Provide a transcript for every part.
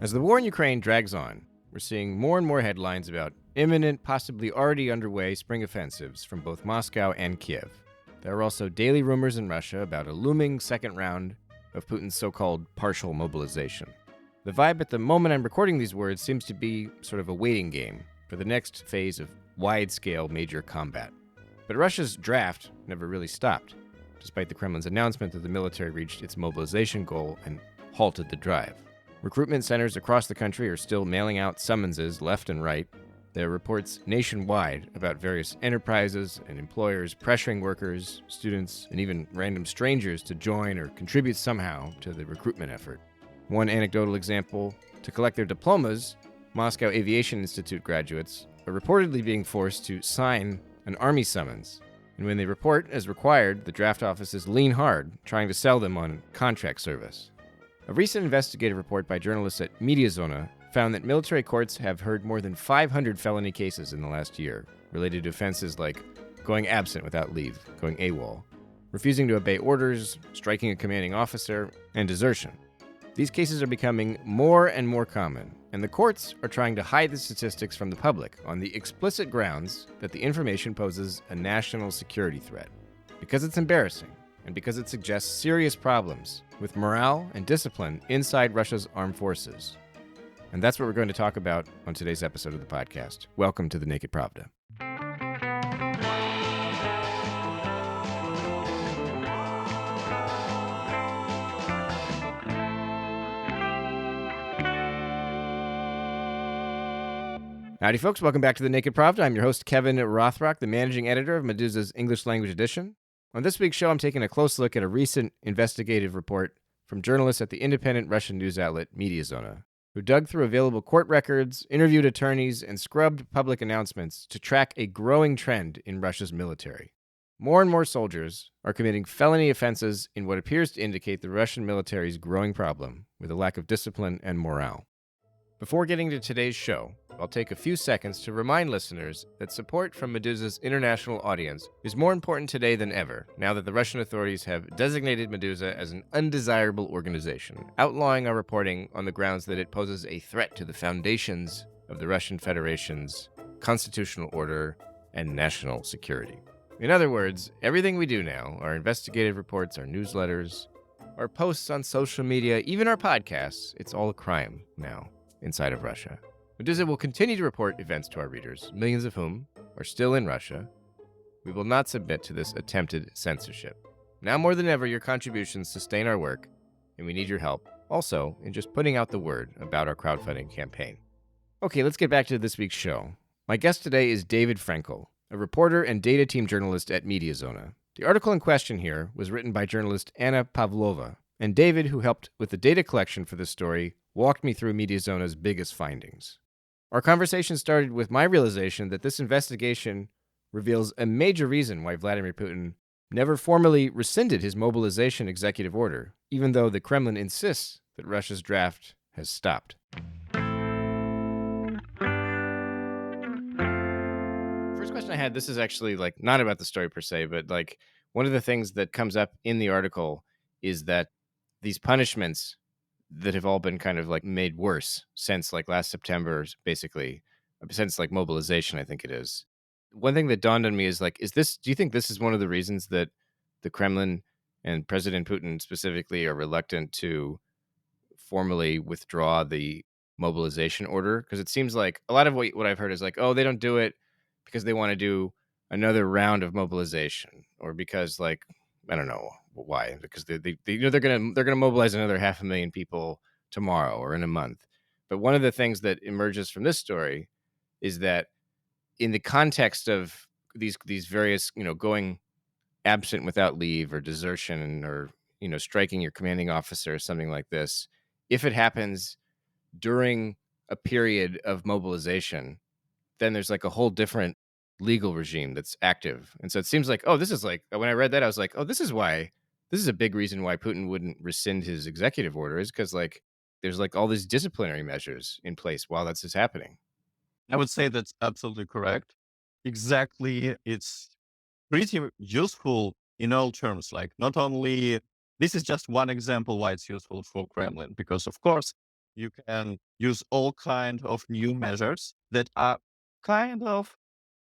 As the war in Ukraine drags on, we're seeing more and more headlines about imminent, possibly already underway spring offensives from both Moscow and Kiev. There are also daily rumors in Russia about a looming second round of Putin's so-called partial mobilization. The vibe at the moment I'm recording these words seems to be sort of a waiting game for the next phase of wide-scale major combat. But Russia's draft never really stopped, despite the Kremlin's announcement that the military reached its mobilization goal and halted the drive. Recruitment centers across the country are still mailing out summonses left and right. There are reports nationwide about various enterprises and employers pressuring workers, students, and even random strangers to join or contribute somehow to the recruitment effort. One anecdotal example, to collect their diplomas, Moscow Aviation Institute graduates are reportedly being forced to sign an army summons. And when they report as required, the draft offices lean hard, trying to sell them on contract service. A recent investigative report by journalists at Mediazona found that military courts have heard more than 500 felony cases in the last year, related to offenses like going absent without leave, going AWOL, refusing to obey orders, striking a commanding officer, and desertion. These cases are becoming more and more common, and the courts are trying to hide the statistics from the public on the explicit grounds that the information poses a national security threat, because it's embarrassing and because it suggests serious problems with morale and discipline inside Russia's armed forces. And that's what we're going to talk about on today's episode of the podcast. Welcome to the Naked Pravda. Howdy, folks. Welcome back to the Naked Pravda. I'm your host, Kevin Rothrock, the managing editor of Meduza's English language edition. On this week's show, I'm taking a close look at a recent investigative report from journalists at the independent Russian news outlet Mediazona, who dug through available court records, interviewed attorneys, and scrubbed public announcements to track a growing trend in Russia's military. More and more soldiers are committing felony offenses in what appears to indicate the Russian military's growing problem with a lack of discipline and morale. Before getting to today's show, I'll take a few seconds to remind listeners that support from Meduza's international audience is more important today than ever, now that the Russian authorities have designated Meduza as an undesirable organization, outlawing our reporting on the grounds that it poses a threat to the foundations of the Russian Federation's constitutional order and national security. In other words, everything we do now, our investigative reports, our newsletters, our posts on social media, even our podcasts, it's all a crime now inside of Russia. Meduza will continue to report events to our readers, millions of whom are still in Russia. We will not submit to this attempted censorship. Now more than ever, your contributions sustain our work, and we need your help, also in just putting out the word about our crowdfunding campaign. Okay, let's get back to this week's show. My guest today is David Frankel, a reporter and data team journalist at Mediazona. The article in question here was written by journalist Anna Pavlova, and David, who helped with the data collection for this story, walked me through Mediazona's biggest findings. Our conversation started with my realization that this investigation reveals a major reason why Vladimir Putin never formally rescinded his mobilization executive order, even though the Kremlin insists that Russia's draft has stopped. First question I had, this is actually not about the story per se, but one of the things that comes up in the article is that these punishments that have all been kind of made worse since last September, basically, since mobilization, I think it is. One thing that dawned on me is do you think this is one of the reasons that the Kremlin and President Putin specifically are reluctant to formally withdraw the mobilization order? Because it seems like a lot of what I've heard is they don't do it because they want to do another round of mobilization, or because I don't know why, because they're gonna mobilize another 500,000 people tomorrow or in a month. But one of the things that emerges from this story is that in the context of these various going absent without leave or desertion or striking your commanding officer or something like this, if it happens during a period of mobilization, then there's a whole different legal regime that's active. And so it seems this is when I read that, I was this is a big reason why Putin wouldn't rescind his executive order, is because there's all these disciplinary measures in place while this is happening. I would say that's absolutely correct. Exactly. It's pretty useful in all terms. Not only, this is just one example why it's useful for Kremlin, because of course, You can use all kind of new measures that are kind of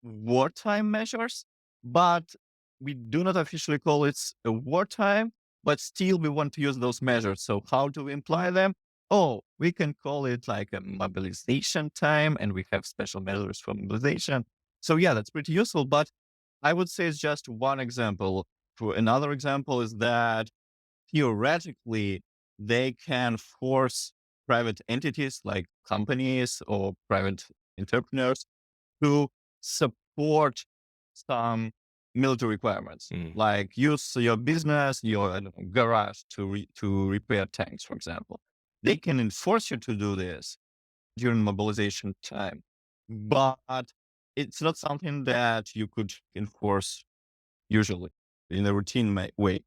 wartime measures, but we do not officially call it a wartime, but still we want to use those measures. So how do we imply them? Oh, we can call it like a mobilization time, and we have special measures for mobilization. So yeah, that's pretty useful, but I would say it's just one example. For another example is that theoretically they can force private entities like companies or private entrepreneurs to support some military requirements, Mm. like use your business, your I don't know, garage to repair tanks, for example. They can enforce you to do this during mobilization time, but it's not something that you could enforce usually in a routine way.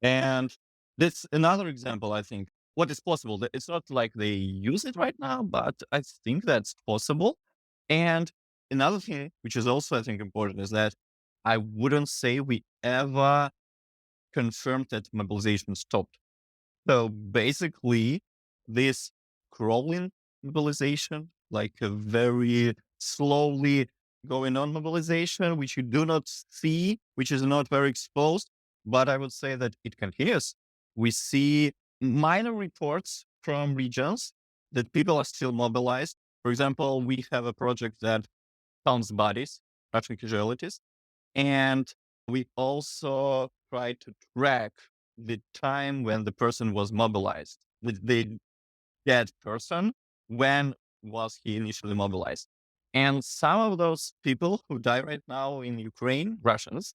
And that's another example, I think, what is possible. It's not like they use it right now, but I think that's possible. And another thing, which is also, I think, important, is that I wouldn't say we ever confirmed that mobilization stopped. So basically, this crawling mobilization, like a very slowly going on mobilization, which you do not see, which is not very exposed, but I would say that it continues. We see minor reports from regions that people are still mobilized. For example, we have a project that counts bodies, Russian casualties, and we also try to track the time when the person was mobilized, the dead person, when was he initially mobilized. And some of those people who die right now in Ukraine, Russians,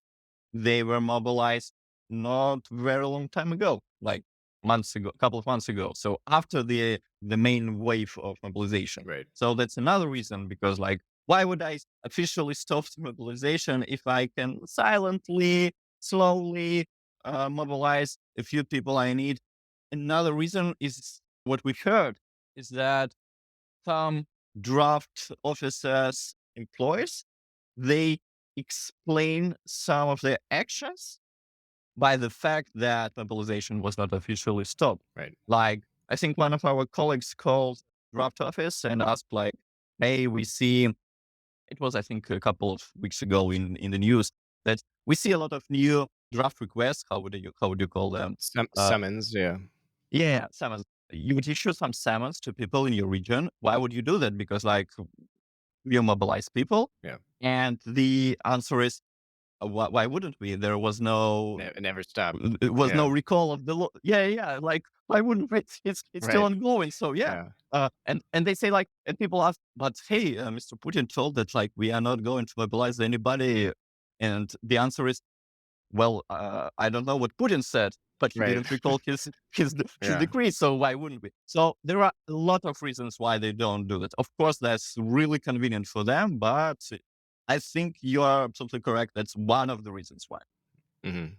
they were mobilized not very long time ago, like months ago, a couple of months ago. So after the main wave of mobilization. Right. So that's another reason, because like, why would I officially stop the mobilization if I can silently, slowly mobilize a few people I need? Another reason is what we heard is that some draft officers, employees, they explain some of their actions by the fact that mobilization was not officially stopped. Right. Like, I think one of our colleagues called draft office and asked, like, hey, we see, it was, I think, a couple of weeks ago in the news, that we see a lot of new draft requests. How would you call them? Uh, Summons. Yeah. yeah, summons. You would issue some summons to people in your region. Why would you do that? Because like you mobilize people, Yeah. and the answer is, why wouldn't we? There was no It never stopped. it was no Yeah. recall of the law. Yeah, yeah. Like, why wouldn't we? It's still Right. ongoing. So yeah. Yeah. And they say like, and people ask, but hey, Mr. Putin told that like we are not going to mobilize anybody, and the answer is, well, I don't know what Putin said, but he Right. didn't recall his Yeah. decree. So why wouldn't we? So there are a lot of reasons why they don't do that. Of course, that's really convenient for them, but I think you are absolutely correct. That's one of the reasons why.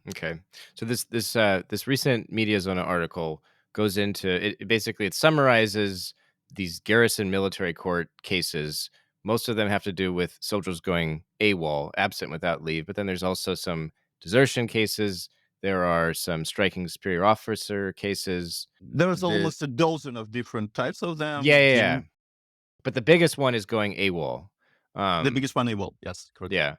Okay. So this recent Mediazona article goes into it. Basically, it summarizes these garrison military court cases. Most of them have to do with soldiers going AWOL, absent without leave. But then there's also some desertion cases. There are some striking superior officer cases. There's The almost a dozen of different types of Yeah, them. yeah, yeah. But the biggest one is going AWOL. The Um, biggest one, AWOL. Yes, correct. Yeah.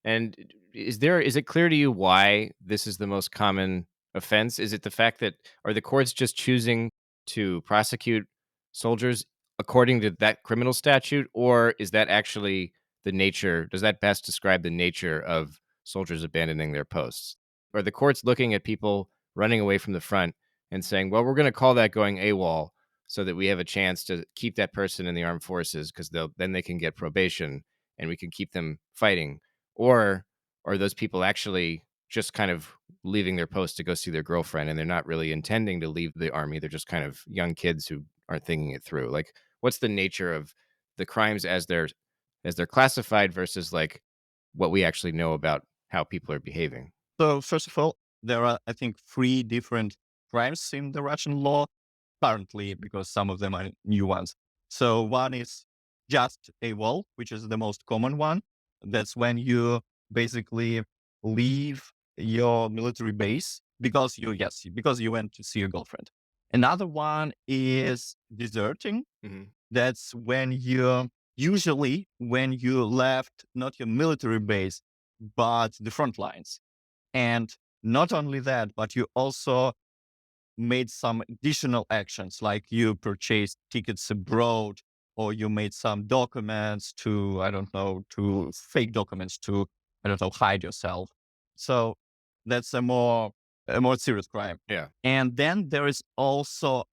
And is it clear to you why this is the most common offense? Is it the fact that are the courts just choosing to prosecute soldiers according to that criminal statute, or is that actually the nature? Does that best describe the nature of soldiers abandoning their posts? Are the courts looking at people running away from the front and saying, "Well, we're going to call that going AWOL so that we have a chance to keep that person in the armed forces because then they can get probation and we can keep them fighting," or are those people actually just kind of leaving their post to go see their girlfriend and they're not really intending to leave the army? They're just kind of young kids who aren't thinking it through. Like, what's the nature of the crimes as they're classified versus like what we actually know about how people are behaving? So first of all, there are, I think, three different crimes in the Russian law currently, because some of them are new ones. So one is just AWOL, which is the most common one. That's when you basically leave your military base because you, yes, because you went to see your girlfriend. Another one is deserting. Hmm. That's when usually when you left not your military base, but the front lines. And not only that, but you also made some additional actions, like you purchased tickets abroad, or you made some documents to, I don't know, to fake documents to, I don't know, hide yourself. So that's a more serious crime. Yeah. And then there is also,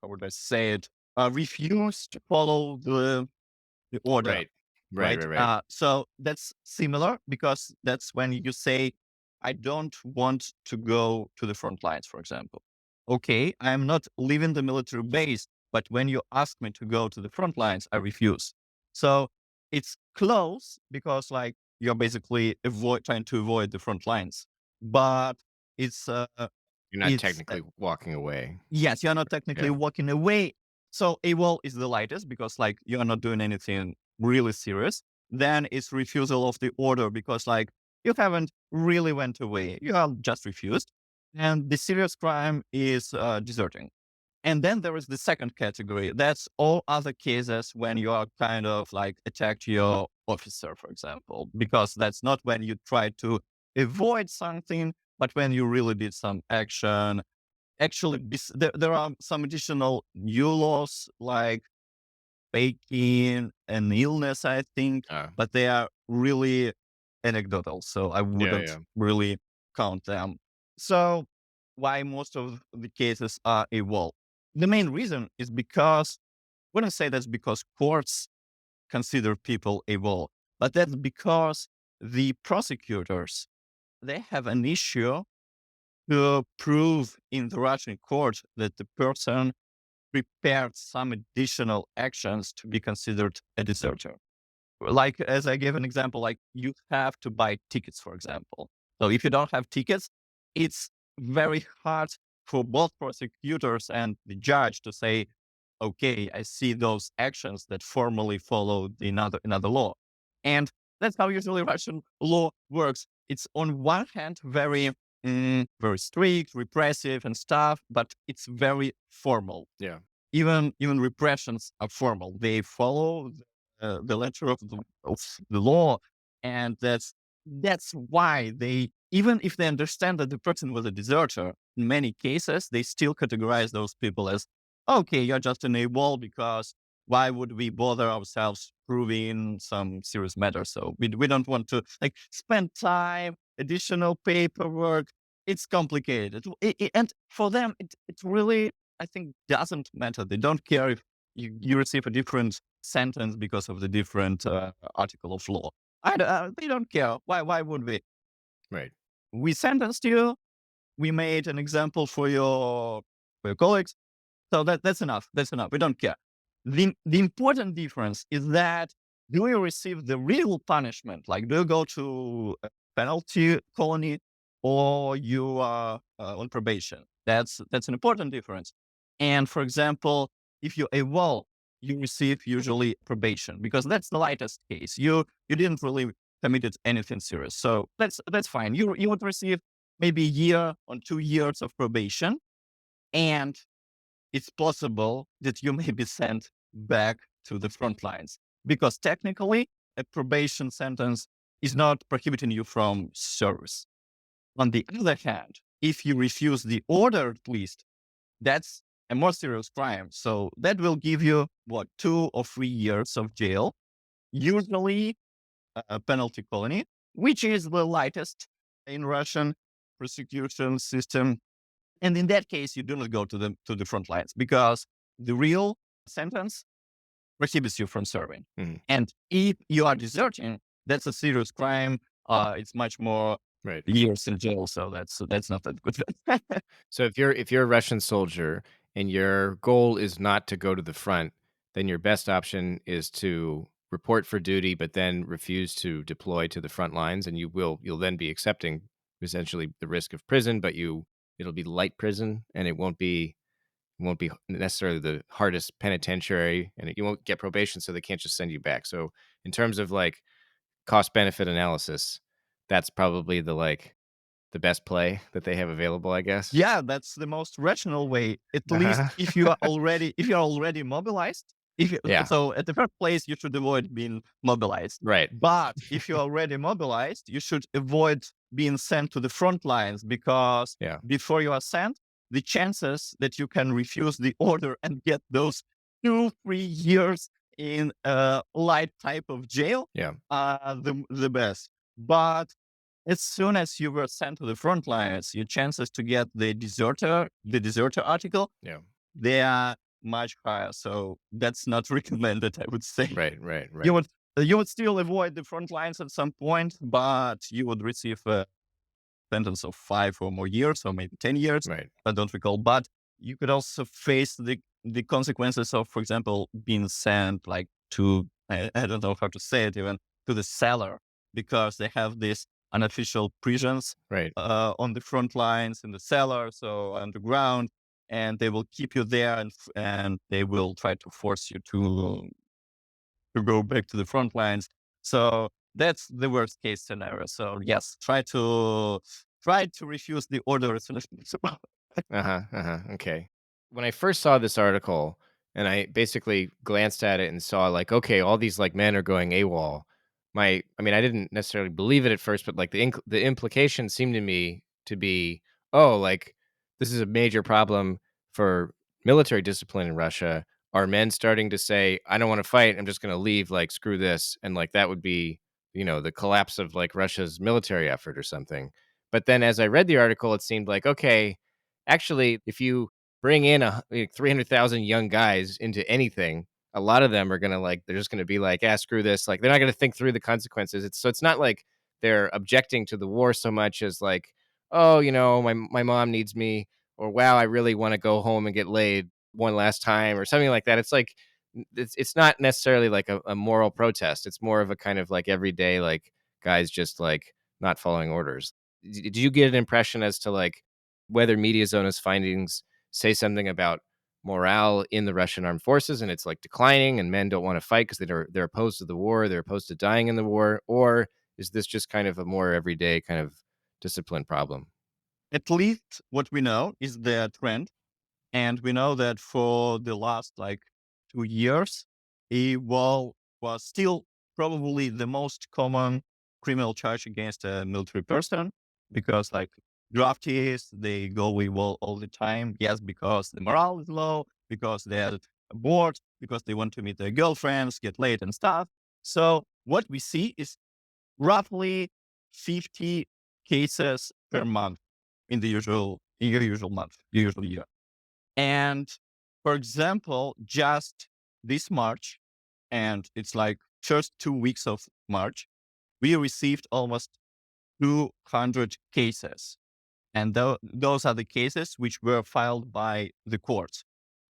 how would I say it, refuse to follow the order, Right. Right. right? Right. Right. So that's similar because that's when you say, I don't want to go to the front lines, for example. Okay, I'm not leaving the military base, but when you ask me to go to the front lines, I refuse. So it's close because like you're basically trying to avoid the front lines, but it's uh, You're not it's technically walking away. yes, you're not technically Yeah. walking away. So AWOL is the lightest because like you're not doing anything really serious. Then it's refusal of the order because like you haven't really went away. You have just refused. And the serious crime is deserting. And then there is the second category. That's all other cases when you are kind of like attacked your officer, for example, because that's not when you try to avoid something, but when you really did some action. Actually, there are some additional new laws like faking an illness, I think, Uh, but they are really anecdotal. So I yeah. wouldn't Yeah. really count them. So why most of the cases are AWOL? The main reason is because, when I say that's because courts consider people AWOL, but that's because the prosecutors, they have an issue to prove in the Russian court that the person prepared some additional actions to be considered a deserter. Like, as I gave an example, like you have to buy tickets, for example. So if you don't have tickets, it's very hard for both prosecutors and the judge to say, okay, I see those actions that formally follow another law. And that's how usually Russian law works. It's on one hand very strict, repressive and stuff, but it's very formal. Yeah. Even repressions are formal. They follow the letter of the law, and that's why they, even if they understand that the person was a deserter, in many cases they still categorize those people as, okay, you're just an AWOL because why would we bother ourselves proving some serious matter? So we don't want to like spend time, additional paperwork. It's complicated, and for them it really, I think, doesn't matter. They don't care if you receive a different sentence because of the different article of law. They don't care. Why would we? Right. We sentenced you. We made an example for your colleagues. So that's enough. That's enough. We don't care. The important difference is that, do you receive the real punishment? Like, do you go to a penalty colony or you are on probation? That's an important difference. And for example, if you AWOL, you receive usually probation because that's the lightest case. You didn't really committed anything serious, so that's fine. You would receive maybe a year or 2 years of probation, and it's possible that you may be sent back to the front lines because technically a probation sentence is not prohibiting you from service. On the other hand, if you refuse the order, at least, that's a more serious crime. So that will give you what, 2 or 3 years of jail, usually a penalty colony, which is the lightest in Russian prosecution system. And in that case, you do not go to the front lines because the real sentence prohibits you from serving. Mhm. And if you are deserting, that's a serious crime. It's much more Right. years in jail. So that's not that good. So if you're a Russian soldier and your goal is not to go to the front, then your best option is to report for duty, but then refuse to deploy to the front lines, and you'll then be accepting essentially the risk of prison, but it'll be light prison, and it won't be necessarily the hardest penitentiary, and you won't get probation, so they can't just send you back. So in terms of like cost benefit analysis, that's probably the like the best play that they have available, I guess. Yeah, that's the most rational way. At least Uh-huh. if you are already mobilized, Yeah. so at the first place you should avoid being mobilized. Right. But if you're already mobilized, you should avoid being sent to the front lines, because Yeah. before you are sent, the chances that you can refuse the order and get those 2-3 years in a light type of jail Yeah. are the best. But as soon as you were sent to the front lines, your chances to get the deserter article, Yeah. they are much higher. So that's not recommended, I would say. Right. Right. You Right. would you would still avoid the front lines at some point, but you would receive a sentence of 5 or more years, or maybe 10 years. Right. I don't recall. But you could also face the consequences of, for example, being sent like to, I don't know how to say it, even to the cellar, because they have these unofficial prisons Right. on the front lines in the cellar, so underground, and they will keep you there, and they will try to force you to go back to the front lines. So that's the worst case scenario. So yes, try to refuse the order as soon as possible. Uh-huh, uh-huh, okay. When I first saw this article and I basically glanced at it and saw like, okay, all these like men are going AWOL. I mean, I didn't necessarily believe it at first, but like the implication seemed to me to be, oh, like this is a major problem for military discipline in Russia. Are men starting to say, I don't want to fight, I'm just going to leave, like screw this, and like that would be, the collapse of like Russia's military effort or something. But then as I read the article, it seemed like, okay, actually, if you bring in 300,000 young guys into anything, a lot of them are gonna like they're just gonna be like, "Ah, screw this." Like they're not gonna think through the consequences. It's not like they're objecting to the war so much as like, "Oh, my mom needs me," or "Wow, I really want to go home and get laid one last time," or something like that. It's like it's not necessarily like a moral protest. It's more of a kind of like everyday like guys just like not following orders. Did you get an impression as to like whether Mediazona's findings say something about morale in the Russian armed forces and it's like declining and men don't want to fight because they're opposed to the war, they're opposed to dying in the war, or is this just kind of a more everyday kind of discipline problem? At least what we know is the trend. And we know that for the last like 2 years, AWOL was still probably the most common criminal charge against a military person, because like draftees, they go AWOL all the time. Yes, because the morale is low, because they're bored, because they want to meet their girlfriends, get laid and stuff. So what we see is roughly 50 cases per month in your usual month, your usual year. And for example, just this March, and it's like first 2 weeks of March, we received almost 200 cases. And those are the cases which were filed by the courts.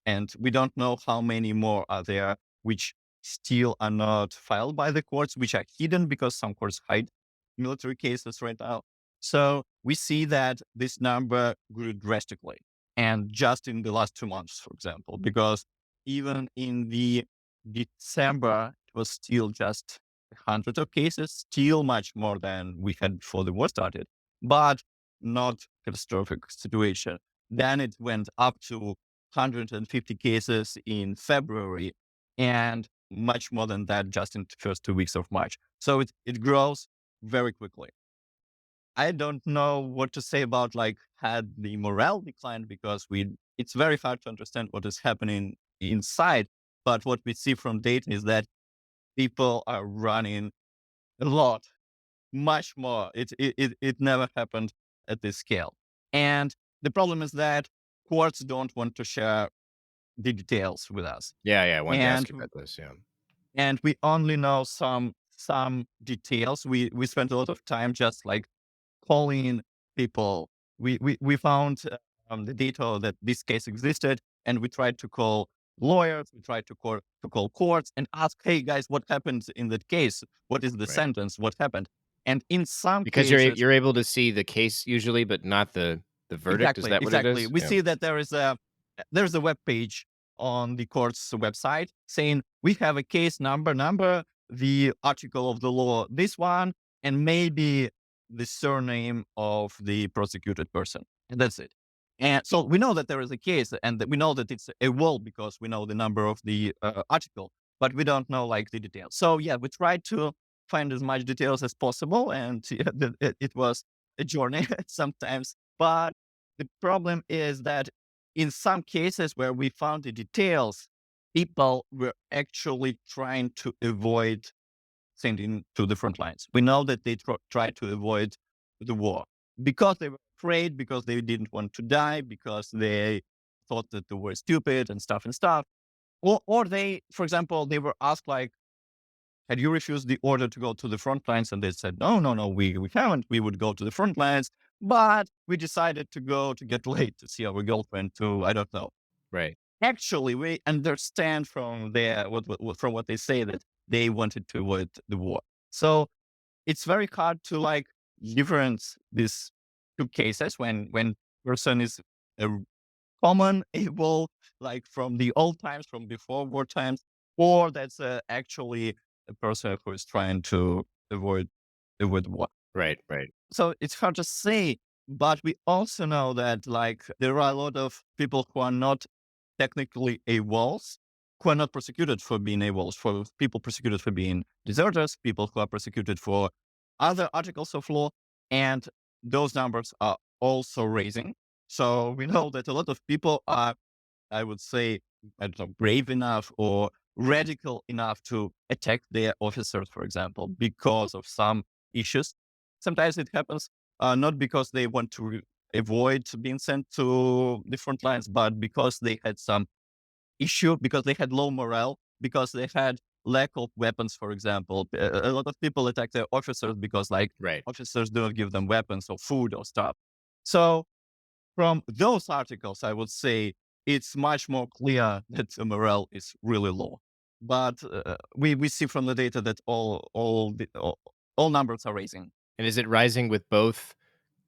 And we don't know how many more are there which still are not filed by the courts, which are hidden because some courts hide military cases right now. So we see that this number grew drastically. And just in the last 2 months, for example, because even in the December, it was still just hundreds of cases, still much more than we had before the war started, but not catastrophic situation. Then it went up to 150 cases in February, and much more than that just in the first 2 weeks of March. So it grows very quickly. I don't know what to say about like had the morale declined, because it's very hard to understand what is happening inside. But what we see from data is that people are running a lot, much more. It never happened at this scale. And the problem is that courts don't want to share the details with us. Yeah, yeah, I wanted to ask And you about this, yeah. we only know some details. We spent a lot of time just like calling people. We found the data that this case existed, and we tried to call lawyers. We tried to call courts and ask, "Hey guys, what happened in that case? What is the Right. sentence? What happened?" And in some Because cases, you're able to see the case usually, but not the verdict. Is exactly, that what it exactly, is? we Yeah. see that there's a web page on the court's website saying we have a case number, the article of the law, this one, and maybe the surname of the prosecuted person. And that's it. And so we know that there is a case, and that we know that it's a wall because we know the number of the article, but we don't know like the details. So yeah, we tried to find as much details as possible, and yeah, it was a journey sometimes. But the problem is that in some cases where we found the details, people were actually trying to avoid sending to the front lines. We know that they tried to avoid the war because they were afraid, because they didn't want to die, because they thought that they were stupid and stuff and stuff. Or they, for example, they were asked like, had you refused the order to go to the front lines? And they said, no, no, no, we haven't. We would go to the front lines, but we decided to go to get late to see our girlfriend to, I don't know. Right. Actually, we understand from their, from what they say that they wanted to avoid the war. So it's very hard to like difference these two cases when person is a common able like from the old times, from before war times, or that's actually a person who is trying to avoid war. Right. Right. So it's hard to say, but we also know that like there are a lot of people who are not technically AWOLs, who are not prosecuted for being AWOLs, for people prosecuted for being deserters, people who are prosecuted for other articles of law, and those numbers are also raising. So we know that a lot of people are, I would say, I don't know, brave enough or radical enough to attack their officers, for example, because of some issues. Sometimes it happens not because they want to avoid being sent to the front lines, but because they had some issue, because they had low morale, because they had lack of weapons, for example. A lot of people attack their officers because, like, Right. officers don't give them weapons or food or stuff. So from those articles, I would say it's much more clear that the morale is really low. But we see from the data that all numbers are raising. And is it rising with both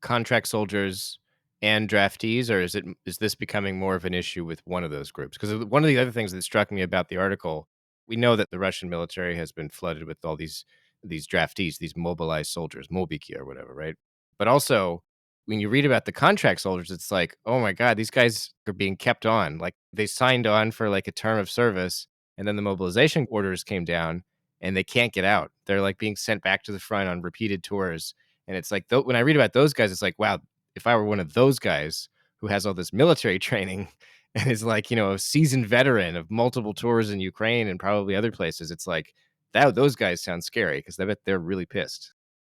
contract soldiers and draftees, or is this becoming more of an issue with one of those groups? Because one of the other things that struck me about the article, we know that the Russian military has been flooded with all these draftees, these mobilized soldiers, mobiki or whatever, right? But also, when you read about the contract soldiers, it's like, oh my god, these guys are being kept on. Like they signed on for like a term of service, and then the mobilization orders came down, and they can't get out. They're like being sent back to the front on repeated tours, and it's like, when I read about those guys, it's like, wow, if I were one of those guys who has all this military training and is like, a seasoned veteran of multiple tours in Ukraine and probably other places, it's like, that those guys sound scary because I bet they're really pissed.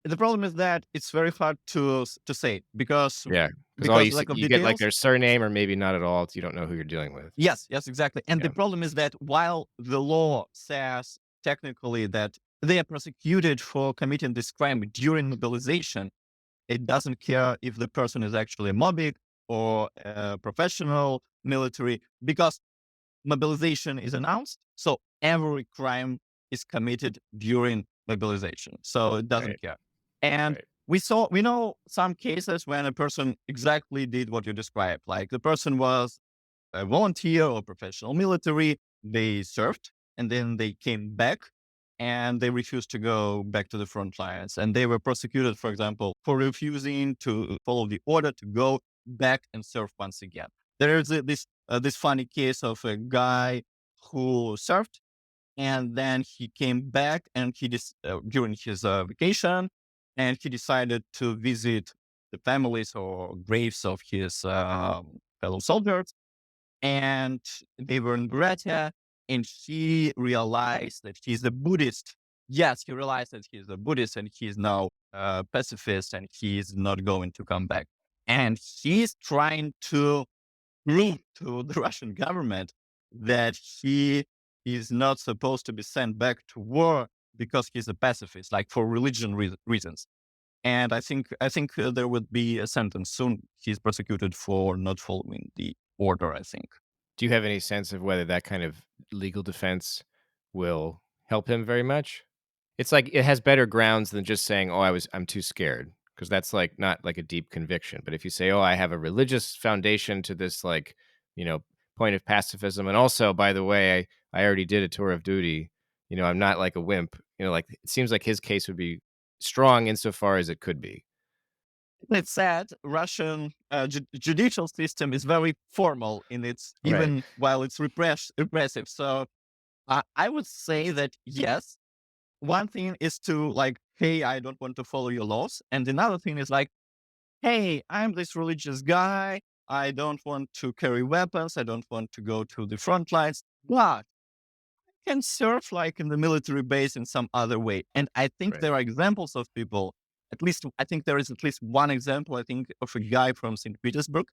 The problem is that it's very hard to say Yeah, because all because lack of you get like details. their surname or maybe not at all. You don't know who you're dealing with. Yes, yes, exactly. And the Yeah, problem is that while the law says technically that they are prosecuted for committing this crime during mobilization, it doesn't care if the person is actually a mobic or a professional military because mobilization is announced. So every crime is committed during mobilization. So it doesn't right, care. And right, we know some cases when a person exactly did what you described. Like the person was a volunteer or professional military, they served and then they came back and they refused to go back to the front lines. And they were prosecuted, for example, for refusing to follow the order to go back and serve once again. There is this funny case of a guy who served and then he came back and during his vacation and he decided to visit the families or graves of his fellow soldiers, and they were in Gratia, and he realized that he's a Buddhist. Yes, he realized that he's a Buddhist and he's now a pacifist and he's not going to come back. And he's trying to prove to the Russian government that he is not supposed to be sent back to war because he's a pacifist, like for religion reasons. And I think there would be a sentence soon. He's prosecuted for not following the order, I think. Do you have any sense of whether that kind of legal defense will help him very much? It's like it has better grounds than just saying, "Oh, I'm too scared," because that's like not like a deep conviction. But if you say, "Oh, I have a religious foundation to this, like, you know, point of pacifism, and also, by the way, I already did a tour of duty. I'm not like a wimp." Like it seems like his case would be strong insofar as it could be. It's sad. Russian judicial system is very formal in its, Right. even while it's repressive. So I would say that yes, one thing is to like, hey, I don't want to follow your laws, and another thing is like, hey, I'm this religious guy. I don't want to carry weapons. I don't want to go to the front lines, but can serve like in the military base in some other way. And I think Right. there are examples of people, at least I think there is at least one example, I think, of a guy from St. Petersburg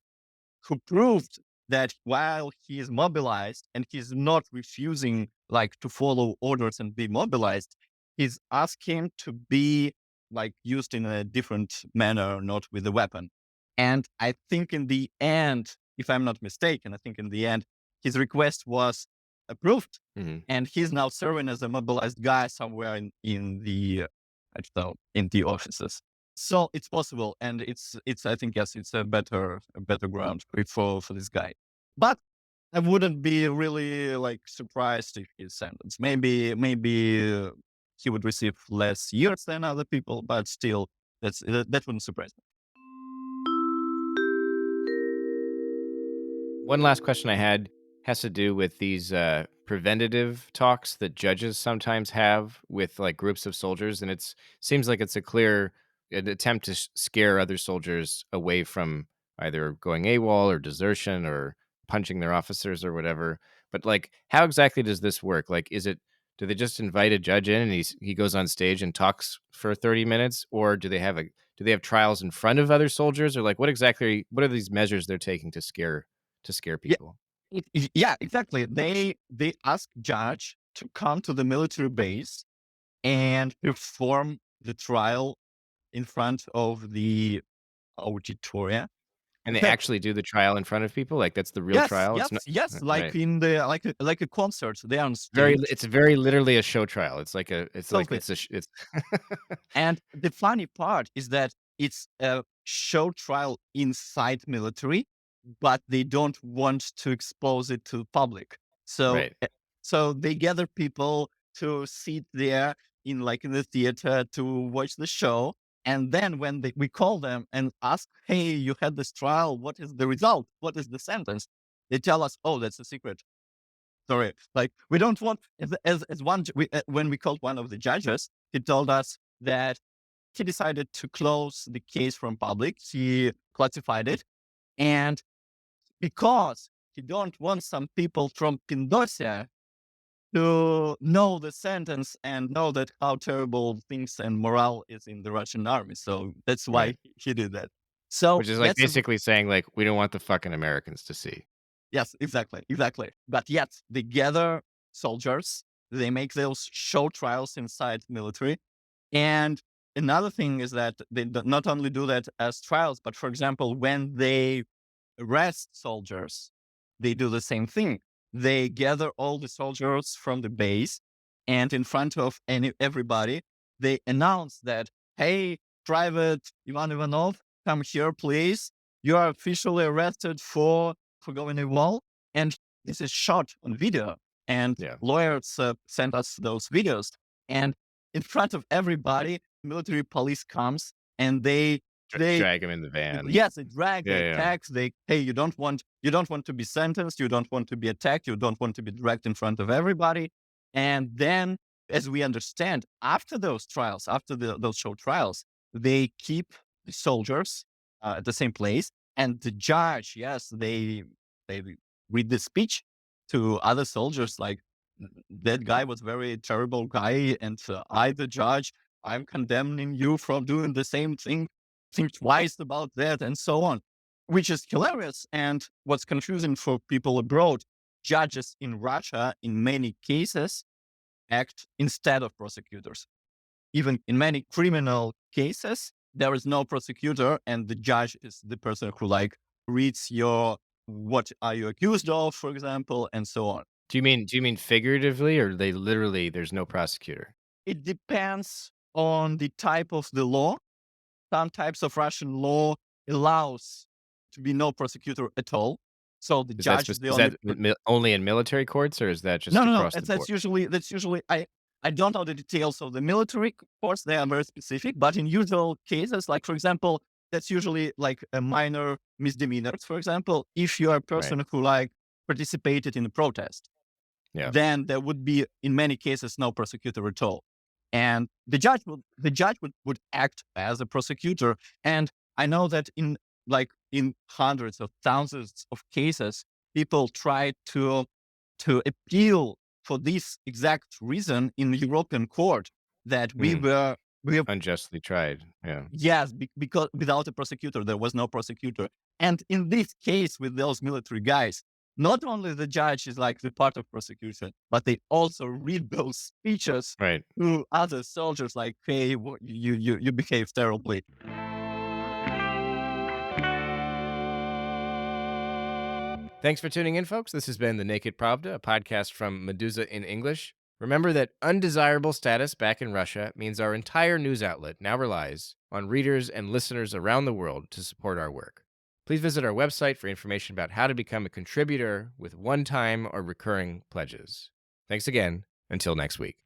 who proved that while he is mobilized and he's not refusing like to follow orders and be mobilized, he's asking to be like used in a different manner, not with a weapon. And I think in the end, if I'm not mistaken, I think in the end, his request was approved. Hmm. And he's now serving as a mobilized guy somewhere in the, I don't know, in the offices. So it's possible, and it's I think yes, it's a better ground for this guy. But I wouldn't be really like surprised if he's sentenced. Maybe he would receive less years than other people, but still, that wouldn't surprise me. One last question I had has to do with these preventative talks that judges sometimes have with like groups of soldiers, and it's seems like it's a clear an attempt to scare other soldiers away from either going AWOL or desertion or punching their officers or whatever. But like, how exactly does this work? Like, is it do they just invite a judge in and he goes on stage and talks for 30 minutes, or do they have trials in front of other soldiers, or like what are these measures they're taking to scare Yeah, people? yeah, exactly. They ask judge to come to the military base and perform the trial in front of the auditoria. And they actually do the trial in front of people? Like, that's the real Yes, trial? It's yes, not yes. Like right. in the like a concert, they're on Very stage. it's very literally a show trial. Totally. It's a sh it's And the funny part is that it's a show trial inside military, but they don't want to expose it to public. So Right. so they gather people to sit there in the theater to watch the show. And then when we call them and ask, hey, you had this trial, what is the result? What is the sentence? They tell us, oh, that's a secret. Sorry, like we don't want as one when we called one of the judges, he told us that he decided to close the case from public. He classified it, and because he don't want some people from Pindosia to know the sentence and know that how terrible things and morale is in the Russian army. So that's Right. why he did that. So Which is, like, that's a basically saying, like, "We don't want the fucking Americans to see." yes, exactly, exactly. But yet they gather soldiers, they make those show trials inside military. And another thing is that they not only do that as trials, but for example, when they arrest soldiers, they do the same thing. They gather all the soldiers from the base, and in front of everybody, they announce that, hey, Private Ivan Ivanov, come here, please. You are officially arrested for going a wall. And this is shot on video. And Yeah. lawyers sent us those videos. And in front of everybody, military police comes and they Drag him in the van. yes, they drag, Yeah, they yeah. attack, they hey, you don't want to be sentenced, you don't want to be attacked, you don't want to be dragged in front of everybody. And then, as we understand, after those trials, after those show trials, they keep the soldiers at the same place, and the judge, yes, they read the speech to other soldiers like that guy was very terrible guy, and I, the judge, I'm condemning you from doing the same thing. Think twice about that, and so on, which is hilarious. And what's confusing for people abroad, judges in Russia, in many cases, act instead of prosecutors. Even in many criminal cases, there is no prosecutor, and the judge is the person who like reads your what are you accused of, for example, and so on. Do you mean figuratively, or they literally there's no prosecutor? It depends on the type of the law. Some types of Russian law allows to be no prosecutor at all. So the judge is the Is only. that only in military courts, or is that No, just no, no. across the That's board? usually I don't know the details of the military courts. They are very specific, but in usual cases, like for example, that's usually like a minor misdemeanor. For example, if you are a Right. person who like participated in a protest, Yeah. then there would be in many cases no prosecutor at all. And the judge would act as a prosecutor. And I know that in hundreds of thousands of cases, people try to appeal for this exact reason in the European court that Hmm. we were Unjustly tried. Yeah. yes, because without a prosecutor, there was no prosecutor. And in this case, with those military guys, not only the judge is like the part of prosecution, but they also read those speeches Right. to other soldiers, like, "Hey, you behave terribly." Thanks for tuning in, folks. This has been The Naked Pravda, a podcast from Meduza in English. Remember that undesirable status back in Russia means our entire news outlet now relies on readers and listeners around the world to support our work. Please visit our website for information about how to become a contributor with one-time or recurring pledges. Thanks again. Until next week.